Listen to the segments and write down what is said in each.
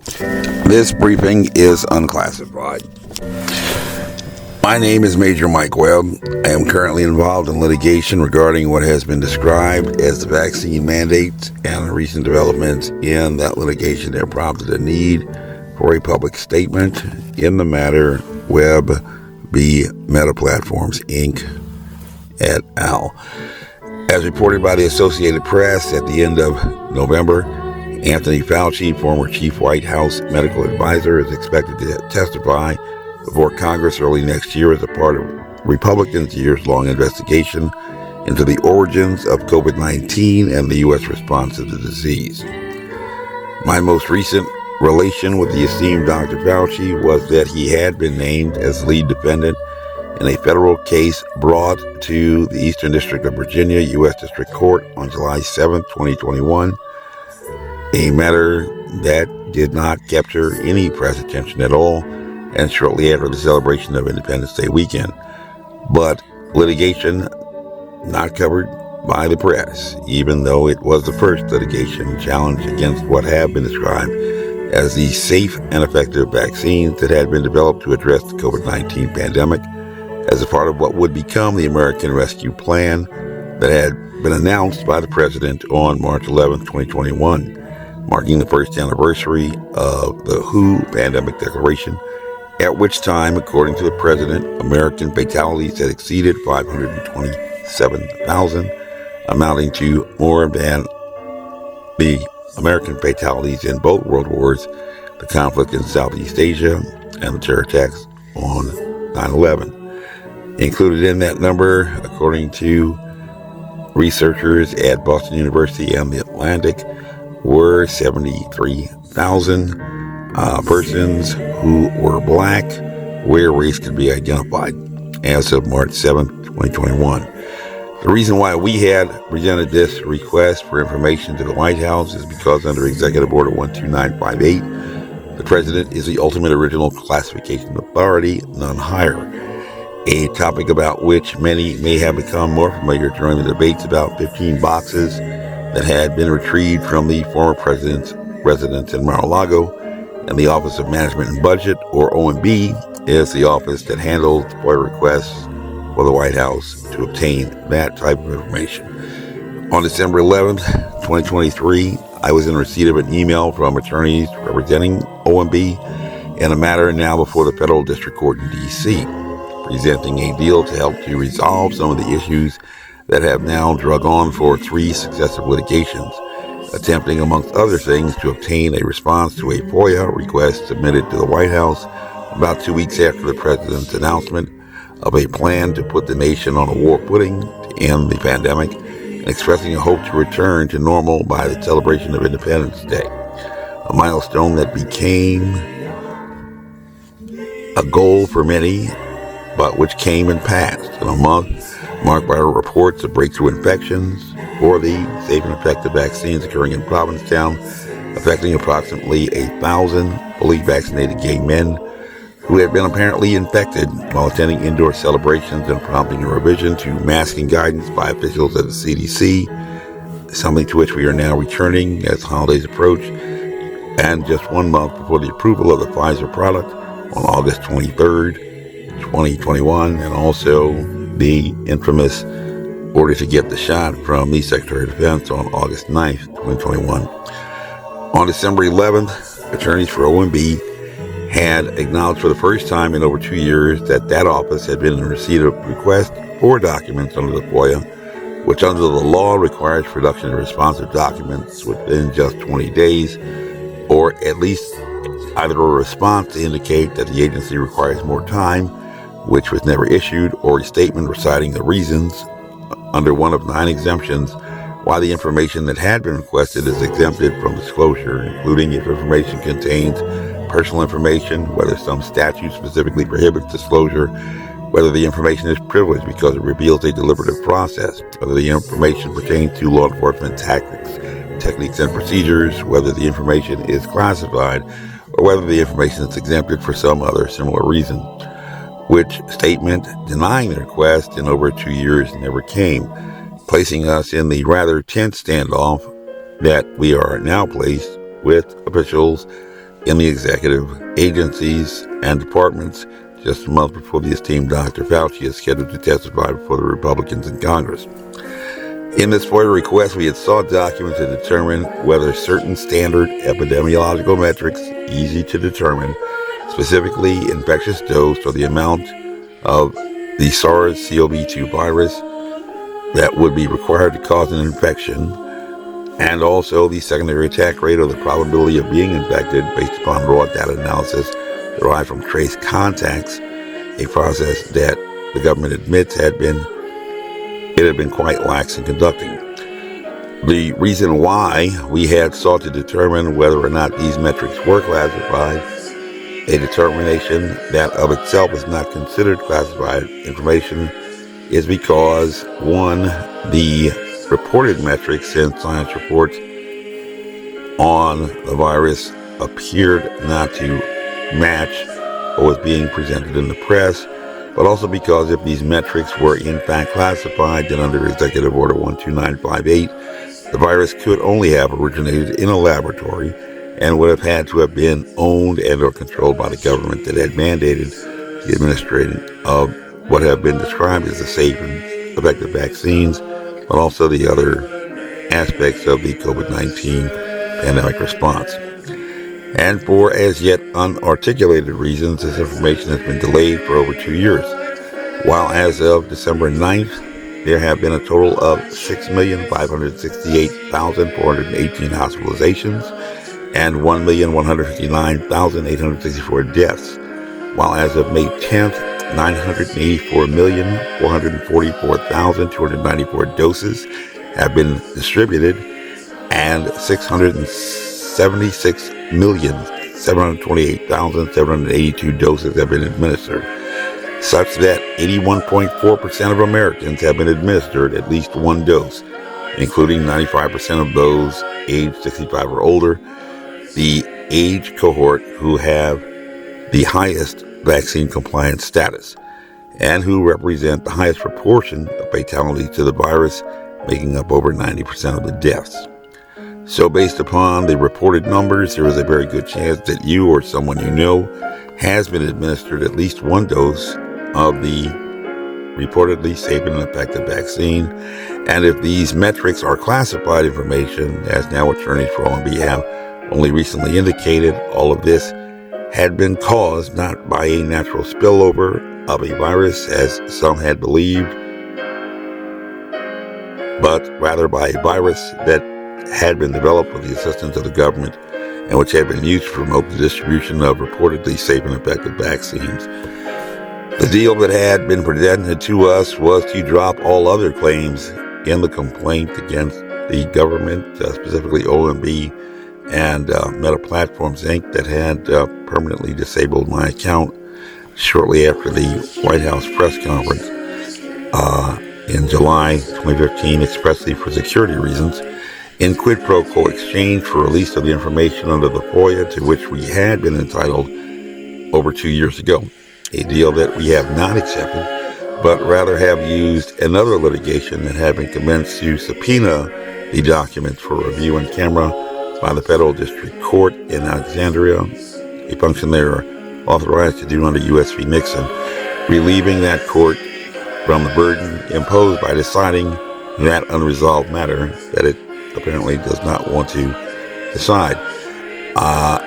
This briefing is unclassified. My name is Major Mike Webb. I am currently involved in litigation regarding what has been described as the vaccine mandates and the recent developments in that litigation that prompted a need for a public statement in the matter Webb v. Meta Platforms, Inc. et al. As reported by the Associated Press at the end of November, Anthony Fauci, former chief White House medical advisor, is expected to testify before Congress early next year as a part of Republicans' years-long investigation into the origins of COVID-19 and the U.S. response to the disease. My most recent relation with the esteemed Dr. Fauci was that he had been named as lead defendant in a federal case brought to the Eastern District of Virginia, U.S. District Court on July 7, 2021, a matter that did not capture any press attention at all, and shortly after the celebration of Independence Day weekend, but litigation not covered by the press, even though it was the first litigation challenge against what have been described as the safe and effective vaccines that had been developed to address the COVID-19 pandemic as a part of what would become the American Rescue Plan that had been announced by the President on March 11, 2021, marking the first anniversary of the WHO pandemic declaration, at which time, according to the President, American fatalities had exceeded 527,000, amounting to more than the American fatalities in both world wars, the conflict in Southeast Asia, and the terror attacks on 9/11. Included in that number, according to researchers at Boston University and the Atlantic, were 73,000 persons who were black, where race could be identified as of March 7, 2021. The reason why we had presented this request for information to the White House is because under Executive Order 12958, the President is the ultimate original classification authority, none higher, a topic about which many may have become more familiar during the debates about 15 boxes that had been retrieved from the former president's residence in Mar-a-Lago, and the Office of Management and Budget, or OMB, is the office that handles FOIA requests for the White House to obtain that type of information. On December 11th, 2023, I was in receipt of an email from attorneys representing OMB in a matter now before the Federal District Court in D.C., presenting a deal to help to resolve some of the issues that have now drug on for 3 successive litigations, attempting, amongst other things, to obtain a response to a FOIA request submitted to the White House about 2 weeks after the President's announcement of a plan to put the nation on a war footing to end the pandemic, and expressing a hope to return to normal by the celebration of Independence Day, a milestone that became a goal for many, but which came and passed in a month marked by reports of breakthrough infections for the safe and effective vaccines occurring in Provincetown, affecting approximately 1,000 fully vaccinated gay men who had been apparently infected while attending indoor celebrations, and prompting a revision to masking guidance by officials at the CDC, something to which we are now returning as holidays approach, and just 1 month before the approval of the Pfizer product on August 23rd, 2021, and also the infamous order to get the shot from the Secretary of Defense on August 9th, 2021. On December 11th, attorneys for OMB had acknowledged for the first time in over 2 years that that office had been in receipt of requests for documents under the FOIA, which under the law requires production of responsive documents within just 20 days, or at least either a response to indicate that the agency requires more time, which was never issued, or a statement reciting the reasons under one of 9 exemptions why the information that had been requested is exempted from disclosure, including if information contains personal information, whether some statute specifically prohibits disclosure, whether the information is privileged because it reveals a deliberative process, whether the information pertains to law enforcement techniques and procedures, whether the information is classified, or whether the information is exempted for some other similar reason, which statement denying the request in over 2 years never came, placing us in the rather tense standoff that we are now placed with officials in the executive agencies and departments just a month before the esteemed Dr. Fauci is scheduled to testify before the Republicans in Congress. In this FOIA request, we had sought documents to determine whether certain standard epidemiological metrics, easy to determine, specifically infectious dose or the amount of the SARS-CoV-2 virus that would be required to cause an infection, and also the secondary attack rate or the probability of being infected based upon raw data analysis derived from trace contacts, a process that the government admits it had been quite lax in conducting. The reason why we had sought to determine whether or not these metrics were classified, a determination that of itself is not considered classified information, is because, one, the reported metrics in science reports on the virus appeared not to match what was being presented in the press, but also because if these metrics were in fact classified, then under Executive Order 12958, the virus could only have originated in a laboratory and would have had to have been owned and or controlled by the government that had mandated the administration of what have been described as the safe and effective vaccines, but also the other aspects of the COVID-19 pandemic response. And for as yet unarticulated reasons, this information has been delayed for over 2 years. While as of December 9th, there have been a total of 6,568,418 hospitalizations and 1,159,864 deaths. While as of May 10th, 984,444,294 doses have been distributed and 676,728,782 doses have been administered, such that 81.4% of Americans have been administered at least one dose, including 95% of those aged 65 or older, the age cohort who have the highest vaccine compliance status and who represent the highest proportion of fatalities to the virus, making up over 90% of the deaths. So based upon the reported numbers, there is a very good chance that you or someone you know has been administered at least one dose of the reportedly safe and effective vaccine. And if these metrics are classified information, as now attorneys for OMB have only recently indicated, all of this had been caused not by a natural spillover of a virus, as some had believed, but rather by a virus that had been developed with the assistance of the government and which had been used to promote the distribution of reportedly safe and effective vaccines. The deal that had been presented to us was to drop all other claims in the complaint against the government, specifically OMB and Meta Platforms, Inc., that had permanently disabled my account shortly after the White House press conference in July 2015, expressly for security reasons, in quid pro quo exchange for release of the information under the FOIA to which we had been entitled over 2 years ago. A deal that we have not accepted, but rather have used another litigation that had been commenced to subpoena the documents for review in camera by the Federal District Court in Alexandria, a function they are authorized to do under U.S. v. Nixon, relieving that court from the burden imposed by deciding that unresolved matter that it apparently does not want to decide.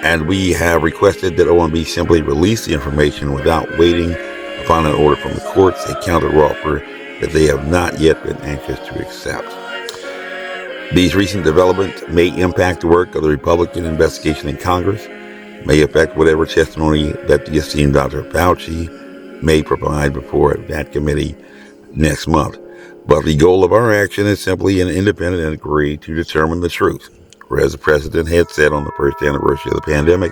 And we have requested that OMB simply release the information without waiting upon an order from the courts, a counteroffer that they have not yet been anxious to accept. These recent developments may impact the work of the Republican investigation in Congress, may affect whatever testimony that the esteemed Dr. Fauci may provide before that committee next month. But the goal of our action is simply an independent inquiry to determine the truth. Whereas the president had said on the first anniversary of the pandemic,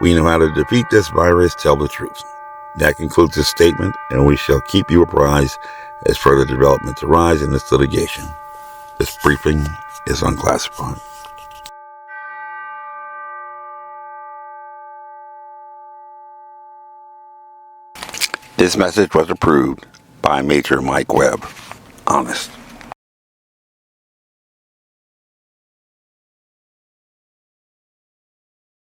we know how to defeat this virus, tell the truth. That concludes this statement, and we shall keep you apprised as further developments arise in this litigation. This briefing is unclassified. This message was approved by Major Mike Webb. Honest.